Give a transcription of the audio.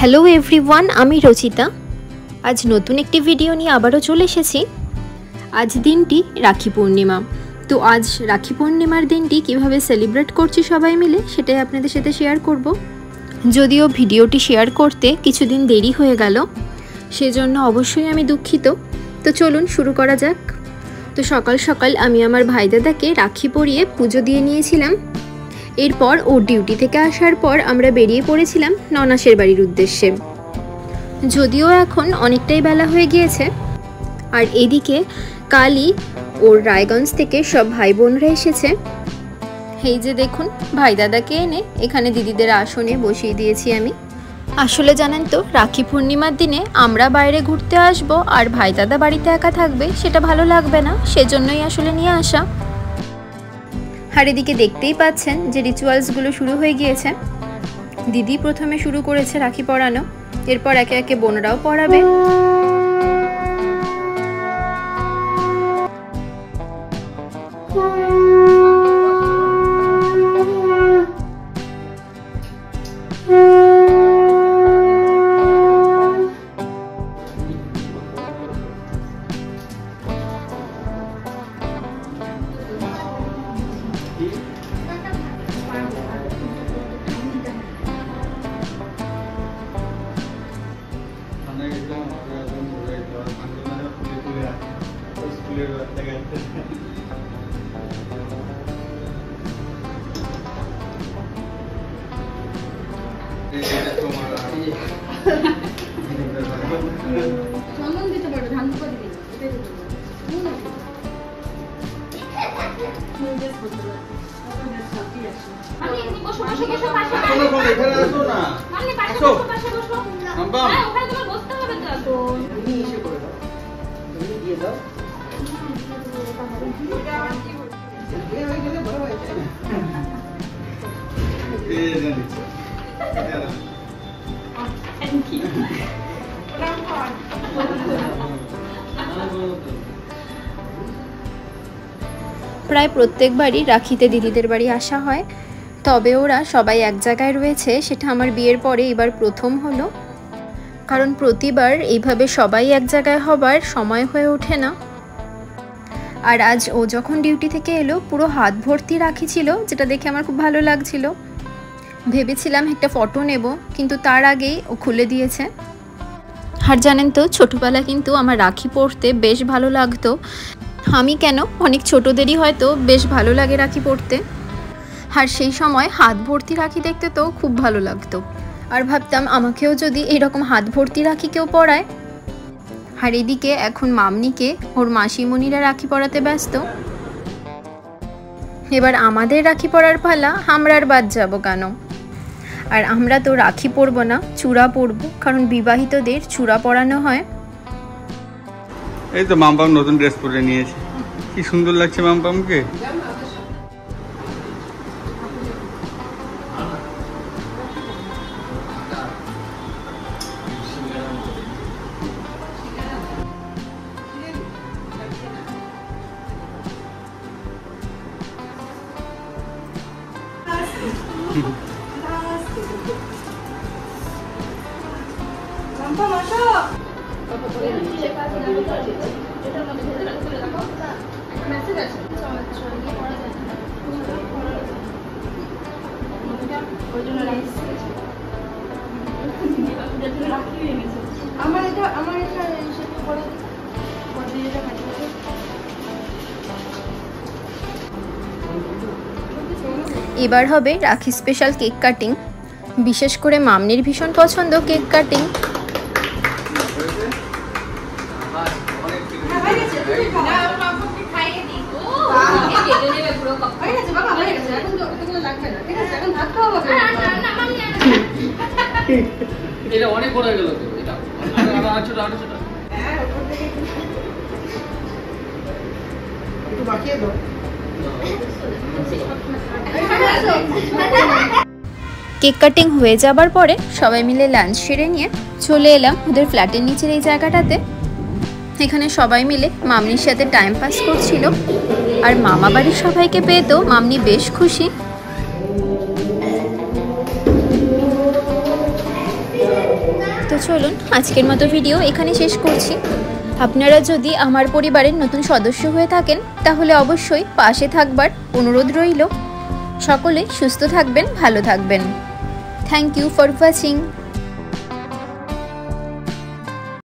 Hello everyone, আমি রচিতা। আজ নতুন একটি ভিডিও নিয়ে আবারও চলে এসেছি। আজ দিনটি রাখি পূর্ণিমা। তো আজ রাখি পূর্ণিমার দিনটি কিভাবে সেলিব্রেট করছি সবাই মিলে সেটাই আপনাদের সাথে শেয়ার করব। যদিও ভিডিওটি শেয়ার করতে কিছুদিন দেরি হয়ে গেল, সেজন্য অবশ্যই আমি দুঃখিত। তো চলুন শুরু করা যাক। তো সকাল সকাল আমি আমার ভাইদাদাকে রাখি পরিয়ে পুজো দিয়ে নিয়েছিলাম। এরপর ওর ডিউটি থেকে আসার পর আমরা বেরিয়ে পড়েছিলাম ননাসের বাড়ির উদ্দেশ্যে। যদিও এখন অনেকটাই বেলা হয়ে গিয়েছে, আর এদিকে কালই ওর রায়গঞ্জ থেকে সব ভাই বোনরা এসেছে। এই যে দেখুন, ভাই দাদাকে এনে এখানে দিদিদের আসনে বসিয়ে দিয়েছি আমি। আসলে জানেন তো, রাখি পূর্ণিমার দিনে আমরা বাইরে ঘুরতে আসব আর ভাই দাদা বাড়িতে একা থাকবে, সেটা ভালো লাগবে না, সেজন্যই আসলে নিয়ে আসা। আর এদিকে দেখতেই পাচ্ছেন যে রিচুয়ালসগুলো শুরু হয়ে গিয়েছে। দিদি প্রথমে শুরু করেছে রাখি পরানো, এরপর একে একে বোনরাও পরাবে। প্রায় প্রত্যেকবারই রাখিতে দিদিদের বাড়ি আসা হয়, তবে ওরা সবাই এক জায়গায় রয়েছে সেটা আমার বিয়ের পরে এবার প্রথম হলো। কারণ প্রতিবার এইভাবে সবাই এক জায়গায় হবার সময় হয়ে ওঠে না। আর আজ ও যখন ডিউটি থেকে এলো, পুরো হাত ভর্তি রাখি ছিল, যেটা দেখে আমার খুব ভালো লাগছিল। ভেবেছিলাম একটা ফটো নেব, কিন্তু তার আগেই ও খুলে দিয়েছে। আর জানেন তো, ছোটোবেলা কিন্তু আমার রাখি পরতে বেশ ভালো লাগতো। আমি কেন, অনেক ছোটোদেরই হয়তো বেশ ভালো লাগে রাখি পরতে। আর সেই সময় হাত ভর্তি রাখি দেখতে তো খুব ভালো লাগতো, আর ভাবতাম আমাকেও যদি এইরকম হাত ভর্তি রাখি কেউ পরায়। আর এদিকে এখন মামনিকে ওর মাসিমণিরা রাখি পরাতে ব্যস্ত। এবার আমাদের রাখি পরার পালা, আমরা আর বাদ যাবো কেন। আর আমরা তো রাখি পরবো না, চূড়া পরবো, কারণ বিবাহিতদের চূড়া পরানো হয়। এই তো মামপাম নতুন ড্রেস পরে নিয়েছে, কি সুন্দর লাগছে মামপামকে। এবার হবে রাখি স্পেশাল কেক কাটিং। বিশেষ করে মামনির ভীষণ পছন্দ কেক কাটিং। এটা অনেক বড় হয়ে গেল তো, এটা একটু বাকি দাও। কেক কাটিং হয়ে যাবার পরে সবাই মিলে লাঞ্চ সেরে নিয়ে চলে এলাম ওদের ফ্ল্যাটের নিচের এই জায়গাটাতে। এখানে সবাই মিলে মামনির সাথে টাইম পাস করছিল, আর মামা বাড়ির সবাইকে পেয়ে তো মামনি বেশ খুশি। তো চলুন আজকের মতো ভিডিও এখানে শেষ করছি। আপনারা যদি আমার পরিবারের নতুন সদস্য হয়ে থাকেন তাহলে অবশ্যই পাশে থাকবার অনুরোধ রইল। সকলে সুস্থ থাকবেন, ভালো থাকবেন। Thank you for watching.